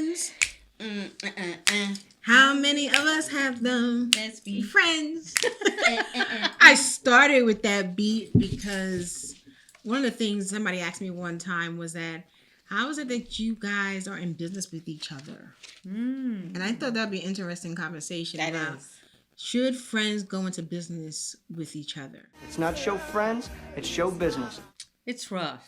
friends? How many of us have them? Let's be friends. I started with that beat because one of the things somebody asked me one time was that, how is it that you guys are in business with each other? And I thought that'd be an interesting conversation That about is. should friends go into business with each other? It's not show friends, it's show business. It's rough.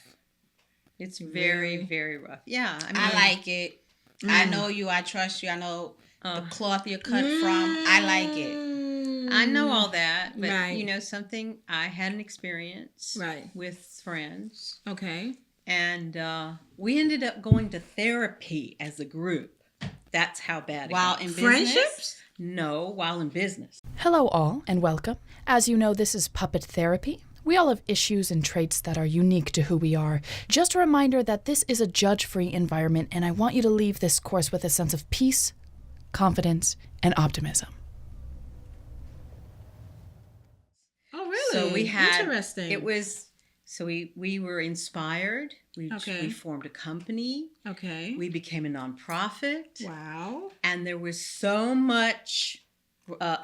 It's very, very rough. Yeah. I like it. I know you. I trust you. I know the cloth you're cut from. I like it. I know all that. But, Right. you know, something, I had an experience with friends. Okay. And we ended up going to therapy as a group. That's how bad it While got. in business? Friendships? No, while in business. Hello all and welcome. As you know, this is Puppet Therapy. We all have issues and traits that are unique to who we are. Just a reminder that this is a judge-free environment, and I want you to leave this course with a sense of peace, confidence, and optimism. Oh, really? So we had, interesting. It was, so we were inspired. We Okay. formed a company. Okay. We became a nonprofit. Wow. And there was so much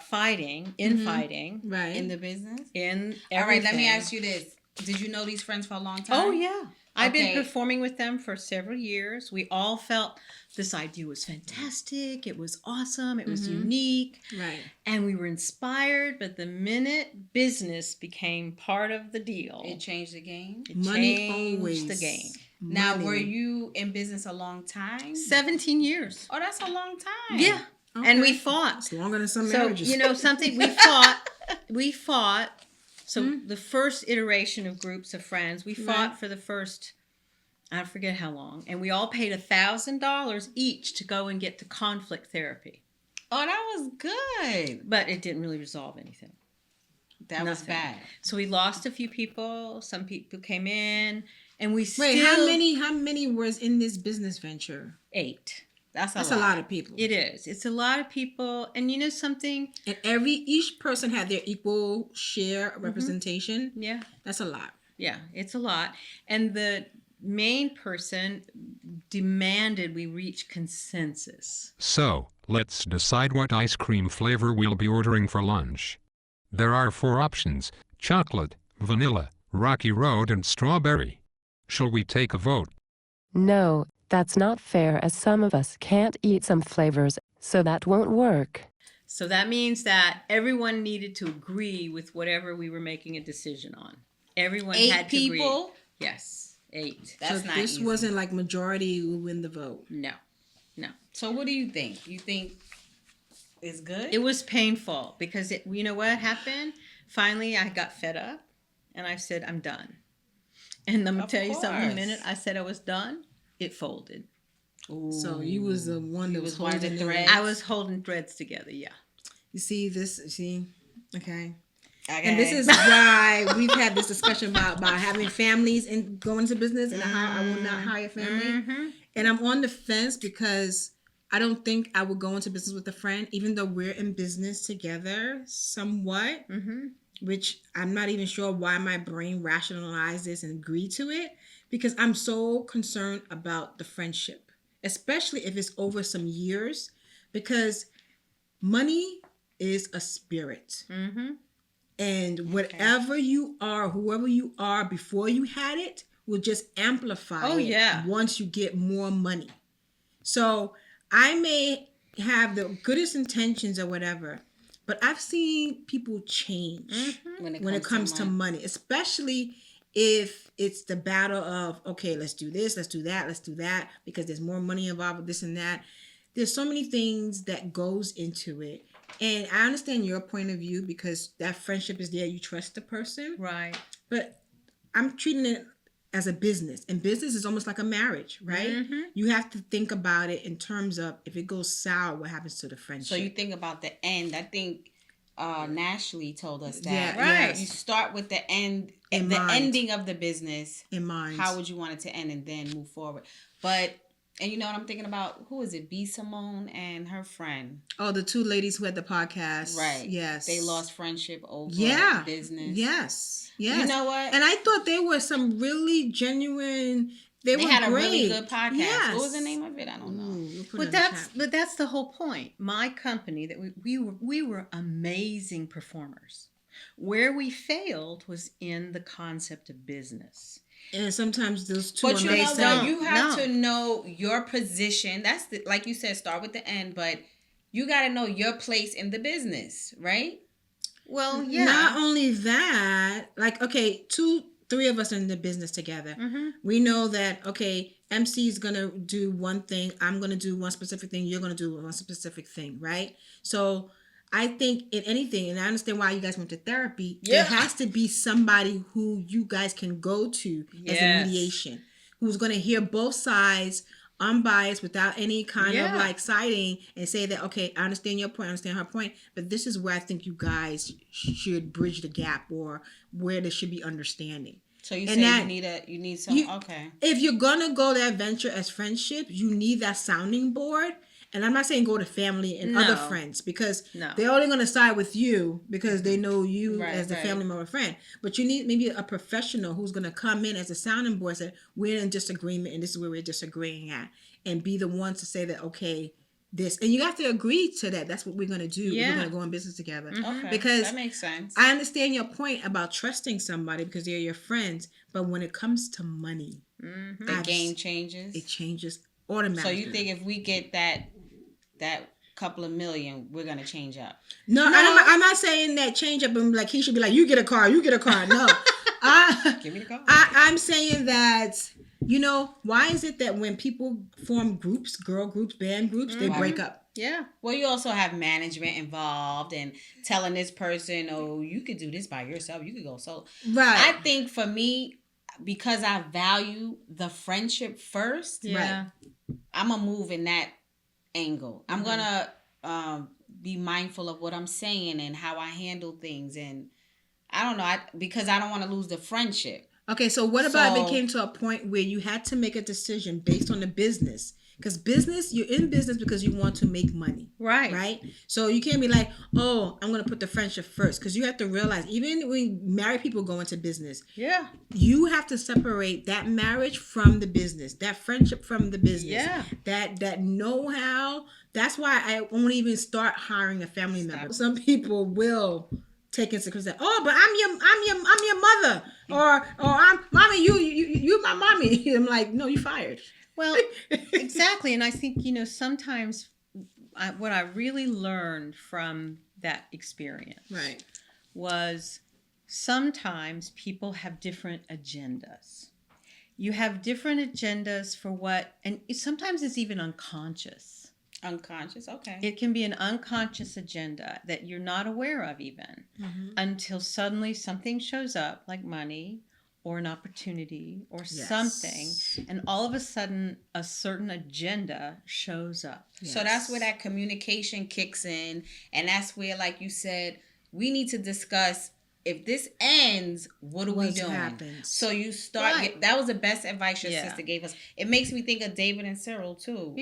fighting, infighting. Right. In the business? In everything. All right, let me ask you this. Did you know these friends for a long time? Oh, yeah. I've been Okay. performing with them for several years. We all felt this idea was fantastic. It was awesome. It was unique. Right. And we were inspired. But the minute business became part of the deal, It changed the game. it Money changed always. the game. Now, Money. were you in business a long time? 17 years. Oh, that's a long time. Yeah. Okay. And we fought. It's longer than some So, marriages. you know, something we fought. So the first iteration of groups of friends, we fought Right. for the first, I forget how long, and we all paid $1,000 each to go and get to conflict therapy. Oh, that was good. But it didn't really resolve anything. That was Nothing. bad. So we lost a few people. Some people came in, and we still... Wait, how many was in this business venture? 8. That's a lot of people. It is. It's a lot of people. And you know something? And each person had their equal share of representation. Yeah. That's a lot. Yeah, it's a lot. And the main person demanded we reach consensus. So, let's decide what ice cream flavor we'll be ordering for lunch. There are 4 options: chocolate, vanilla, Rocky Road, and strawberry. Shall we take a vote? No, that's not fair, as some of us can't eat some flavors, so that won't work. So that means that everyone needed to agree with whatever we were making a decision on. Everyone 8 had to agree. people? Yes, 8. That's So not this easy. wasn't like majority will win the vote. No. So what do you think? You think it's good? It was painful because you know what happened? Finally, I got fed up and I said, I'm done. And I'm going to tell you something, the course. minute I said I was done, it folded. So you was the one that was was one of the holding it. threads. I was holding threads together, yeah. You see this? See, okay. Okay. And this is why we've had this discussion about having families and going into business, and how I will not hire family. And I'm on the fence because I don't think I would go into business with a friend, even though we're in business together somewhat, which I'm not even sure why my brain rationalized this and agreed to it, because I'm so concerned about the friendship, especially if it's over some years, because money is a spirit. And whatever you are, whoever you are before you had it, will just amplify it once you get more money. So I may have the goodest intentions or whatever, but I've seen people change when it comes to money, especially if it's the battle of, okay, let's do this, let's do that, because there's more money involved with this and that. There's so many things that goes into it. And I understand your point of view because that friendship is there. You trust the person. Right. But I'm treating it as a business. And business is almost like a marriage, right? You have to think about it in terms of if it goes sour, what happens to the friendship. So you think about the end. I think Nashley told us that. Yeah, right. yes. You start with the end, In the mind. ending of the business. in mind. How would you want it to end and then move forward? But, and you know what I'm thinking about? Who is it? B. Simone and her friend. Oh, the 2 ladies who had the podcast. Right. Yes. They lost friendship over business. Yes. Yes. You know what? And I thought they were some really genuine. They They were had a great. really good podcast. Yes. What was the name of it? I don't know. Ooh, we'll put it But in the chat. that's the whole point. My company that we were amazing performers. Where we failed was in the concept of business. And sometimes those two But are you not know the same. what? You have No. to know your position. That's like you said, start with the end, but you got to know your place in the business, right? Well, yeah. Not only that, like, okay, 2-3 of us are in the business together. Mm-hmm. We know that, okay, MC is going to do one thing. I'm going to do one specific thing. You're going to do one specific thing, right? So I think in anything, and I understand why you guys went to therapy, there has to be somebody who you guys can go to as a Yes. mediation, who's going to hear both sides, unbiased, without any kind of like siding, and say that, okay, I understand your point, I understand her point, but this is where I think you guys should bridge the gap, or where there should be understanding. So you And say that you need some okay. If you're gonna go that venture as friendship, you need that sounding board. And I'm not saying go to family and other friends, because they're only going to side with you because they know you as the family member friend. But you need maybe a professional who's going to come in as a sounding board and say, we're in disagreement and this is where we're disagreeing at. And be the ones to say that, okay, this. And you have to agree to that. That's what we're going to do. Yeah. We're going to go in business together. Okay, because that makes sense. I understand your point about trusting somebody because they're your friends. But when it comes to money, the game changes. It changes automatically. So you think if we get that couple of million, we're gonna change up? No. I'm not saying that change up and like he should be like, you get a car. No, Give me the car. I'm saying that, you know, why is it that when people form groups, girl groups, band groups, they break up? Yeah. Well, you also have management involved and telling this person, oh, you could do this by yourself. You could go solo. Right. I think for me, because I value the friendship first, I'm gonna move in that angle. I'm gonna be mindful of what I'm saying and how I handle things, and I don't know, because I don't want to lose the friendship. Okay, so what about if it came to a point where you had to make a decision based on the business? Because business, you're in business because you want to make money. Right? So you can't be like, oh, I'm going to put the friendship first. Because you have to realize, even when married people go into business, you have to separate that marriage from the business, that friendship from the business, that know-how. That's why I won't even start hiring a family member. Some people will take into consideration, oh, but I'm your mother, or I'm mommy, you my mommy. I'm like, no, you fired. Well, exactly. And I think, you know, sometimes what I really learned from that experience was sometimes people have different agendas. You have different agendas for what, and sometimes it's even unconscious. Unconscious, okay. It can be an unconscious agenda that you're not aware of even until suddenly something shows up, like money or an opportunity or something, and all of a sudden a certain agenda shows up. So that's where that communication kicks in, and that's where, like you said, we need to discuss, if this ends, what are we doing? Happens? So you start, that was the best advice your sister gave us. It makes me think of David and Cyril too.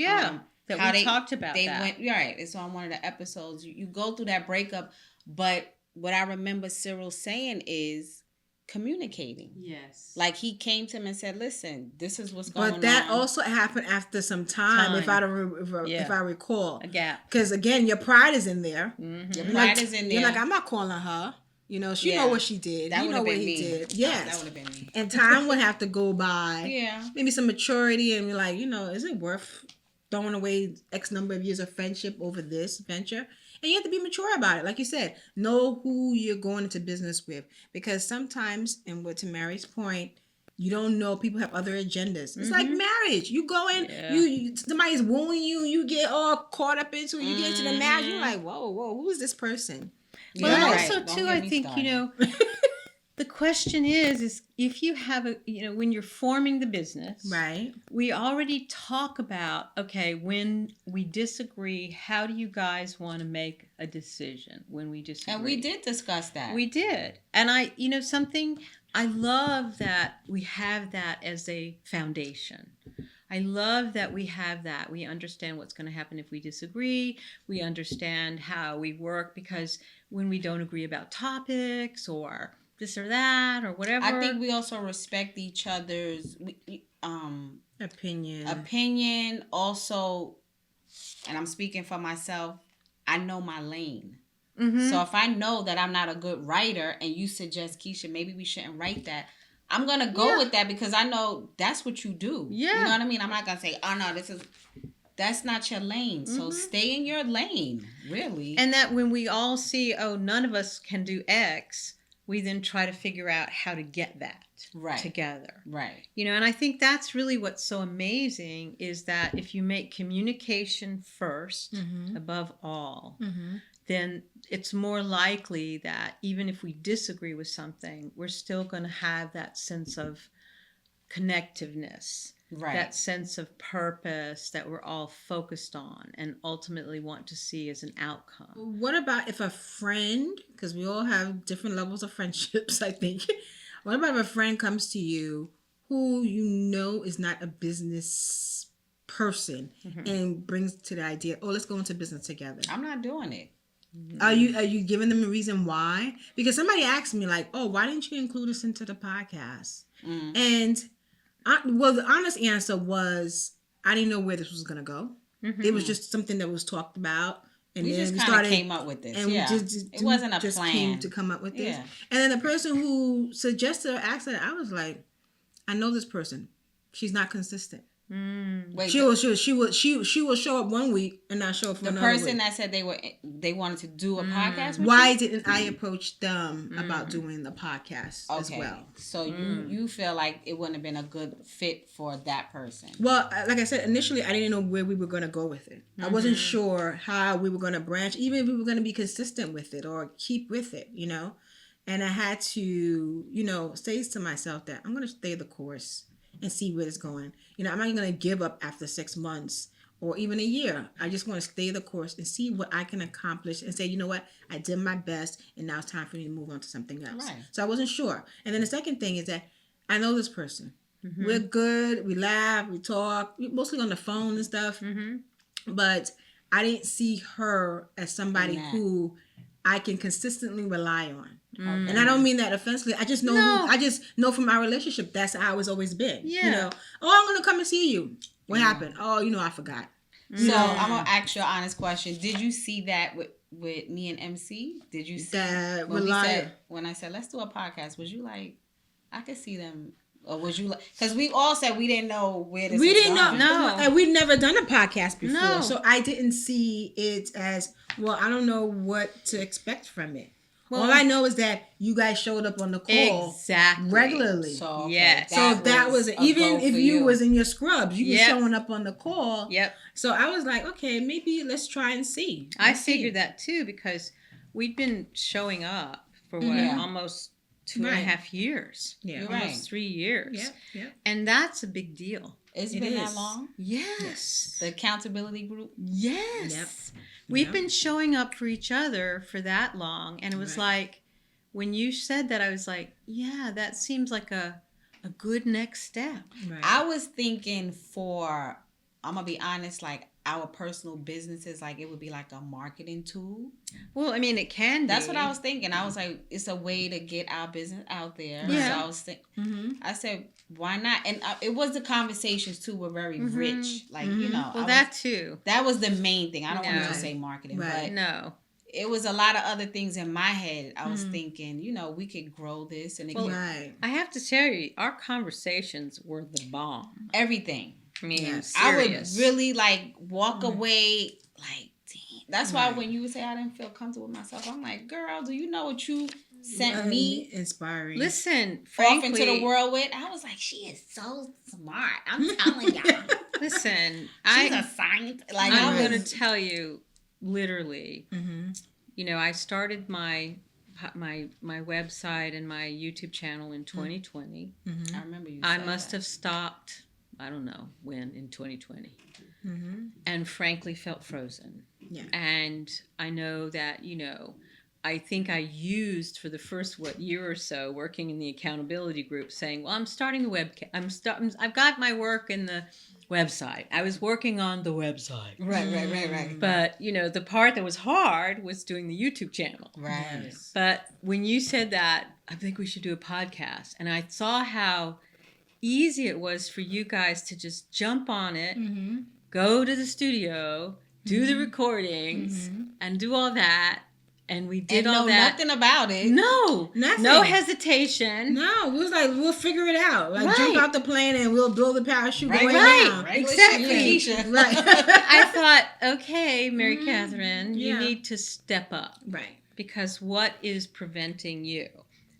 That we talked about that. It's on one of the episodes. You go through that breakup, but what I remember Cyril saying is communicating. Yes. Like he came to him and said, listen, this is what's going on. But that also happened after some time. If I recall. A gap. Because again, your pride is in there. Your pride is in there. You're like, I'm not calling her. You know, she know what she did. That you know what he did. Yes. That would have been me. And time would have to go by. Maybe some maturity and be like, you know, is it worth throwing away X number of years of friendship over this venture? And you have to be mature about it. Like you said, know who you're going into business with. Because sometimes, and to Mary's point, you don't know, people have other agendas. It's like marriage. You go in, you somebody's wooing you, you get all caught up into it, you get into the marriage, you're like, whoa, who is this person? Well, also too, I think, you know, the question is if you have when you're forming the business, we already talk about, okay, when we disagree, how do you guys want to make a decision when we disagree? And we did discuss that. We did. And I love that we have that as a foundation. I love that we have that. We understand what's going to happen if we disagree. We understand how we work, because when we don't agree about topics or this or that or whatever. I think we also respect each other's. opinion. Also, and I'm speaking for myself, I know my lane. Mm-hmm. So if I know that I'm not a good writer and you suggest, Keisha, maybe we shouldn't write that, I'm going to go with that because I know that's what you do. Yeah. You know what I mean? I'm not going to say, oh, no, that's not your lane. So stay in your lane, really. And that when we all see, oh, none of us can do X, we then try to figure out how to get that together. Right. You know, and I think that's really what's so amazing is that if you make communication first, above all, then it's more likely that even if we disagree with something, we're still going to have that sense of connectiveness, that sense of purpose that we're all focused on and ultimately want to see as an outcome. What about if a friend, because we all have different levels of friendships, I think. What about if a friend comes to you who you know is not a business person and brings to the idea, oh, let's go into business together? I'm not doing it. Are you giving them a reason why? Because somebody asked me like, oh, why didn't you include us into the podcast? And the honest answer was I didn't know where this was going to go. It was just something that was talked about. And we then just kind of came up with this. And we it wasn't a plan. Came to come up with this. And then the person who suggested or asked it, I was like, I know this person. She's not consistent. Wait, she will show up one week and not show up for another week. The person that said they wanted to do a podcast with Why didn't I approach them about doing the podcast as well? So you feel like it wouldn't have been a good fit for that person? Well, like I said, initially I didn't know where we were going to go with it. I wasn't sure how we were going to branch, even if we were going to be consistent with it or keep with it, you know. And I had to, you know, say to myself that I'm going to stay the course and see where it's going. You know, I'm not going to give up after 6 months or even a year. I just want to stay the course and see what I can accomplish and say, you know what, I did my best and now it's time for me to move on to something else. Right. So I wasn't sure. And then the second thing is that I know this person. We're good. We laugh. We talk. Mostly on the phone and stuff. But I didn't see her as somebody who I can consistently rely on. And I don't mean that offensively. I just know I just know from our relationship that's how it's always been. Yeah. You know, oh, I'm gonna come and see you. What happened? Oh, you know, I forgot. So I'm gonna ask you an honest question. Did you see that with me and MC? Did you see that when I said let's do a podcast? Was you like, I could see them? Or was you like, because we all said we didn't know where this was going. No. And we'd never done a podcast before. No. So I didn't see it as, well, I don't know what to expect from it. Well, all I know is that you guys showed up on the call regularly. So, so that was even if you was in your scrubs, you were showing up on the call. So I was like, okay, maybe let's try and see. I figured that too because we'd been showing up for almost 2.5 years. Almost 3 years. And that's a big deal. It's been that long? Yes. The accountability group? Yes. We've been showing up for each other for that long. And it was like, when you said that, I was like, yeah, that seems like a good next step. Right. I was thinking I'm going to be honest, like our personal businesses, like it would be like a marketing tool. Well, I mean, it can be. That's what I was thinking. I was like, it's a way to get our business out there. Yeah. So I was thinking, I said, why not? And it was the conversations too were very rich. Like, you know. Well, that too. That was the main thing. I don't want to say marketing, but it was a lot of other things in my head. I was thinking, you know, we could grow this. And I have to tell you, our conversations were the bomb. Everything. I mean, I would really like walk away like, damn. That's why when you would say I didn't feel comfortable with myself, I'm like, girl, do you know what you sent me? Inspiring. Listen, frankly, off into the world with. I was like, she is so smart. I'm telling y'all. Listen, she's a scientist. Like, I'm going to tell you, literally. You know, I started my website and my YouTube channel in 2020. I remember you. I must have stopped. I don't know when in 2020, and frankly felt frozen. And I know that, you know, I think I used for the first year or so working in the accountability group, saying, "Well, I'm starting the webcam. I've got my work in the website. I was working on the website. Right. But you know, the part that was hard was doing the YouTube channel. Right. But when you said that, I think we should do a podcast, and I saw how easy it was for you guys to just jump on it, Mm-hmm. go to the studio, do the recordings, and do all that. And we did and all know that. nothing about it. No, Nothing. no hesitation. No, we was like, we'll figure it out. Like, Right. jump out the plane and we'll build the parachute Right, going right. down. Regular Exactly. shit, Keisha. Right. I thought, okay, Mary Catherine, you Yeah. need to step up. Right. Because what is preventing you?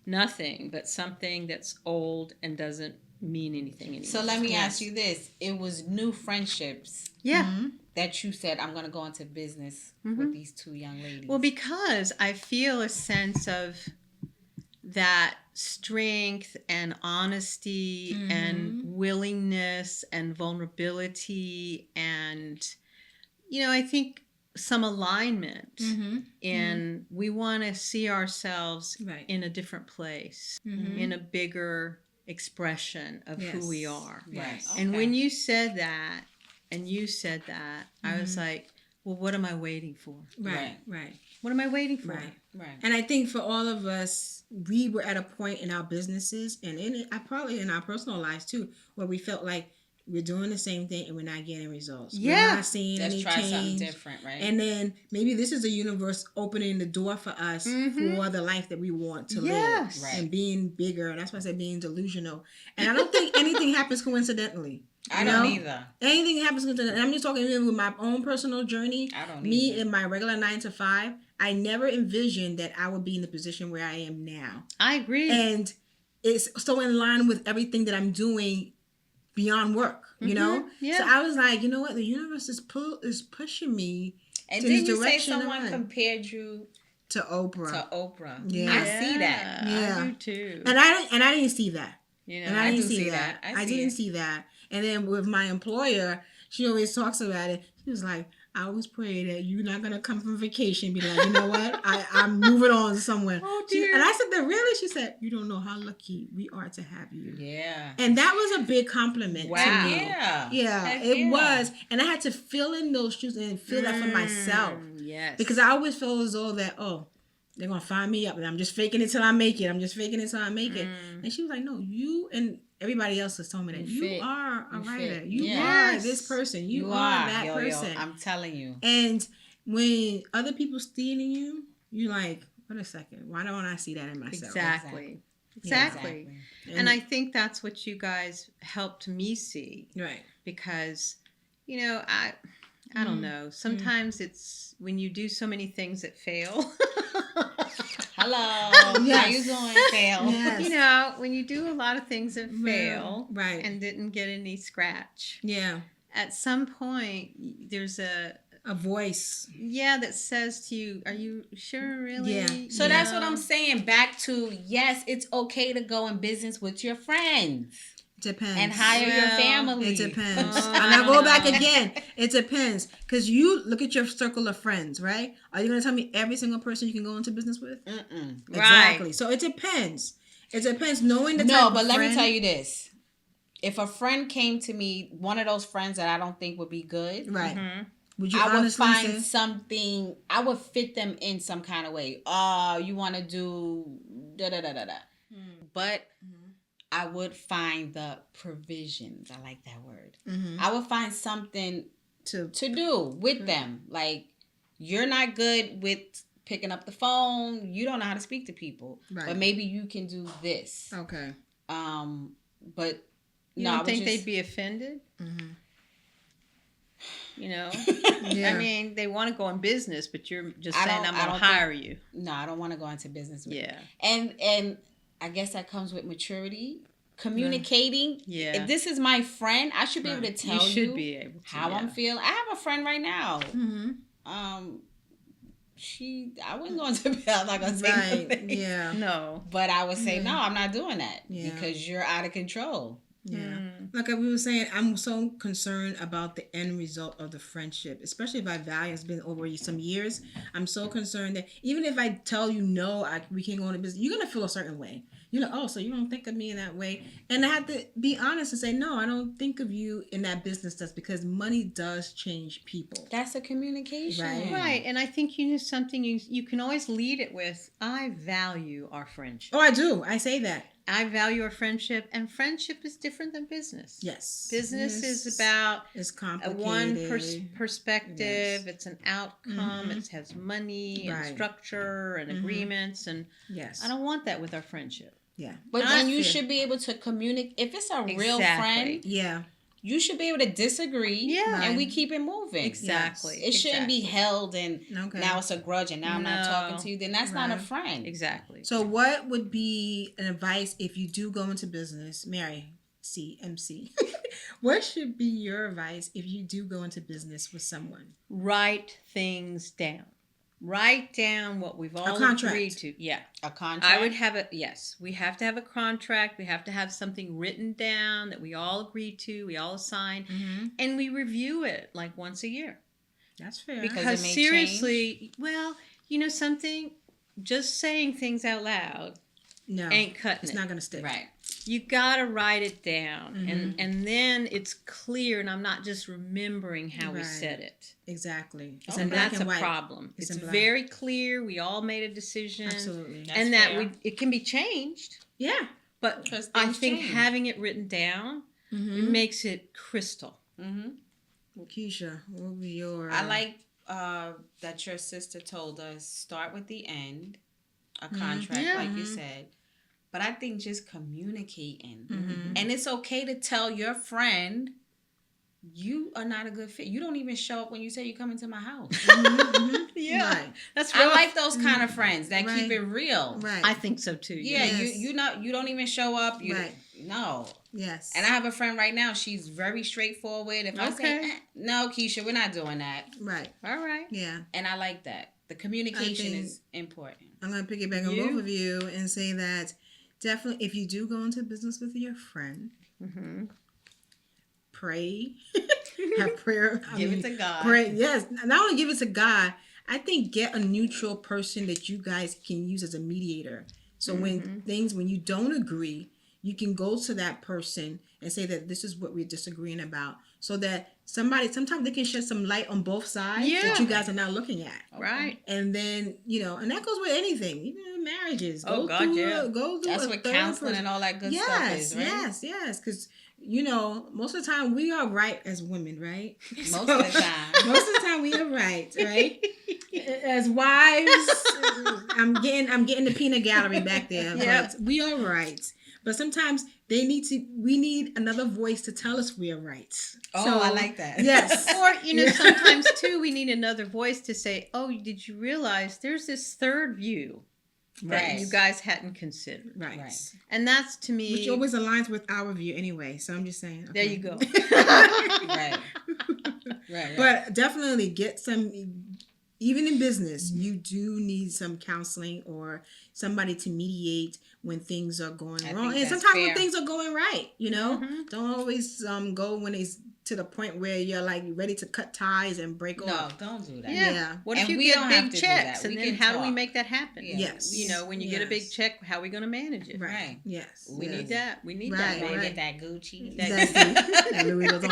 Nothing but something that's old and doesn't mean anything anymore. So let me ask you this. It was new friendships Yeah. that you said, I'm going to go into business with these two young ladies. Well, because I feel a sense of that strength and honesty and willingness and vulnerability and, I think some alignment in we want to see ourselves Right. in a different place, in a bigger expression of who we are. Right. And Okay. when you said that, I was like, well, what am I waiting for? Right. Right. What am I waiting for? Right. Right. And I think for all of us, we were at a point in our businesses and probably in our personal lives too, where we felt like we're doing the same thing and we're not getting results. Yeah. We're not seeing Let's any try change. something different, right? And then maybe this is the universe opening the door for us for the life that we want to Yes. live. Right. And being bigger. And that's why I said being delusional. And I don't think anything happens coincidentally. I you don't know? either. Anything happens coincidentally. And I'm just talking even with my own personal journey. I don't Me either. in my regular 9 to 5, I never envisioned that I would be in the position where I am now. I agree. And it's so in line with everything that I'm doing beyond work, you know? yeah. So I was like, you know what? The universe is pushing me And to didn't this you say direction someone I'm- compared you to Oprah. to Oprah? Yeah. I see that. Yeah. I do too. And I didn't see that. And I I didn't do see see that. that. I I see didn't it. see that. And then with my employer, she always talks about it. She was like, I always pray that you're not going to come from vacation and be like, you know what? I'm moving on somewhere. Oh, She- dear. and I said, that really? She said, you don't know how lucky we are to have you. Yeah. And that was a big compliment Wow. to me. Yeah. Yeah, Heck it yeah. was. And I had to fill in those shoes and feel that for myself. Yes. Because I always feel as though that, they're going to find me up and I'm just faking it till I make it. And she was like, no, you and everybody else has told me that you fit. are a You writer. fit. You Yes. are this person. You, You are that yo, person. Yo, I'm telling you. And when other people stealing you, you're like, wait a second. Why don't I see that in myself? Exactly. Yeah. Exactly. And I think that's what you guys helped me see. Right. Because, I don't know. Sometimes it's when you do so many things that fail. Hello. Yes. How you doing, Fail? Yes. When you do a lot of things that fail Right. and didn't get any scratch, Yeah. at some point there's a voice. that says to you, are you sure really? Yeah. So that's what I'm saying. Back to, yes, it's okay to go in business with your friends Depends. and hire your Well, family. It depends. And I go back again. It depends. Because you look at your circle of friends, right? Are you going to tell me every single person you can go into business with? Mm-mm. Exactly. So it depends. It depends. Knowing the type No, of but let me friend- tell you this. If a friend came to me, one of those friends that I don't think would be good, Right. Would you I would honestly find say? something, I would fit them in some kind of way. You want to do da-da-da-da-da. But I would find the provisions. I like that word. I would find something to do with them. Like, you're not good with picking up the phone. You don't know how to speak to people. Right. But maybe you can do this. Okay. But You no, I don't was think just- they'd be offended? Yeah. I mean, they want to go in business, but you're just I saying, don't- I'm I going to don't hire you. No, I don't want to go into business with Yeah. And I guess that comes with maturity. Communicating. Yeah. If this is my friend, I should be able to tell you, should be able to, how I'm yeah. feeling. I have a friend right now. I wouldn't go into I'm not gonna say Right. nothing. Yeah. No. But I would say, no, I'm not doing that. Yeah. Because you're out of control. Yeah. Like we were saying, I'm so concerned about the end result of the friendship, especially if I value it's been over some years. I'm so concerned that even if I tell you no, we can't go into business, you're gonna feel a certain way. So you don't think of me in that way. And I have to be honest and say, no, I don't think of you in that business sense because money does change people. That's a communication. Right. And I think something you can always lead it with, I value our friendship. Oh, I do. I say that. I value our friendship, and friendship is different than business. Yes. Business Yes. is about It's a complicated. perspective. Yes. It's an outcome. It has money and Right. structure and agreements, and Yes. I don't want that with our friendship. Yeah. But And then I you feel- should be able to communicate. If it's a real Exactly. friend, Yeah. you should be able to disagree. Yeah. And we keep it moving. Exactly. It shouldn't be held and Okay. now it's a grudge and now I'm not talking No. to you. Then that's not a Right. friend. Exactly. So, what would be an advice if you do go into business, Mary CMC? What should be your advice if you do go into business with someone? Write things down. Write down what we've all contract. agreed to. Yeah. A contract. I would have a yes. We have to have a contract. We have to have something written down that we all agreed to. We all signed, and we review it like once a year. That's fair. Because it may seriously, well, you know something. Just saying things out loud no, ain't cutting it's it. not going to stick. Right. You gotta write it down, and then it's clear, and I'm not just remembering how we Right. said it. Exactly. It's And in black that's and a white. problem. It's It's in black. very clear. We all made a decision. Absolutely. That's And that fair. it can be changed, Yeah. but Because I things think change. having it written down it makes it crystal. Keisha, what would be your... I like that your sister told us start with the end, a contract, Yeah. like you said. But I think just communicating. And it's okay to tell your friend, you are not a good fit. You don't even show up when you say you come into my house. Yeah, Right. that's I rough. like those kind of friends that Right. keep it real. Right. I think so too. Yeah, Yes. you don't even show up. You Right. no. Yes. And I have a friend right now. She's very straightforward. If I say no, Keisha, we're not doing that, Right. All right. Yeah. and I like that. The communication think- is important. I'm going to piggyback on You- both of you and say that definitely if you do go into business with your friend, pray. Have prayer. Give it to God. Pray. Yes. Not only give it to God, I think get a neutral person that you guys can use as a mediator. So when you don't agree, you can go to that person and say that this is what we're disagreeing about. So that sometimes they can shed some light on both sides that Yeah. you guys are not looking at. Right. And then, and that goes with anything, even in marriages. Oh, Go God, through yeah. go through That's a what third counseling person. and all that good stuff is, right? Yes. Because, most of the time we are right as women, right? Most of the time. Most of the time we are right? As wives, I'm getting the peanut gallery back there. Yep. But we are right. But sometimes we need another voice to tell us we are right. Oh, I like that. Yes. Or, sometimes too, we need another voice to say, oh, did you realize there's this third view that Right. you guys hadn't considered? Right. Right. And that's to me. Which always aligns with our view anyway. So I'm just saying. There okay. you go. Right. Right. But definitely get some, even in business, you do need some counseling or somebody to mediate when things are going I wrong. think And that's sometimes when fair. things are going right, don't always go when it's to the point where you're like ready to cut ties and break No, off. don't do that. Yeah. What if And you we get don't have big to do checks? that. And We then can how do we talk. make that happen? Yeah. Yes. When you get a big Yes. check, how are we going to manage it? Right. Yes. We yes. need that. We need Right, that. Gotta right. get that Gucci. That Louis Vuitton.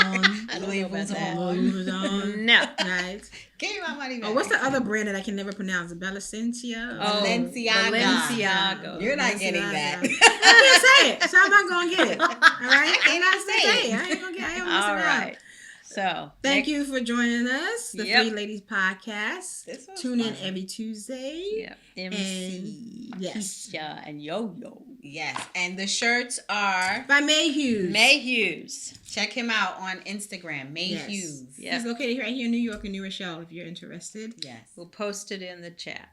I don't Louis know about that. Vuitton. Louis Vuitton. No. Right. Give me my money back. Oh, what's the other brand that I can never pronounce? Balenciaga? Oh, Balenciaga. Balenciaga. You're not getting Balenciaga. that. I can't say it, so I'm not going to get it. All right? I'm not say saying it. it. I ain't going to get it. I ain't gonna All mess around. right. So Thank you for joining us, the Yep. Three Ladies Podcast. This was Tune in fun. every Tuesday. Yeah. MC. And yes. Keisha and Yo-Yo. Yes. And the shirts are By May Hughes. May Hughes. check him out on Instagram. May Yes. Hughes. Yeah. He's located right here in New York and New Rochelle if you're interested. Yes. We'll post it in the chat.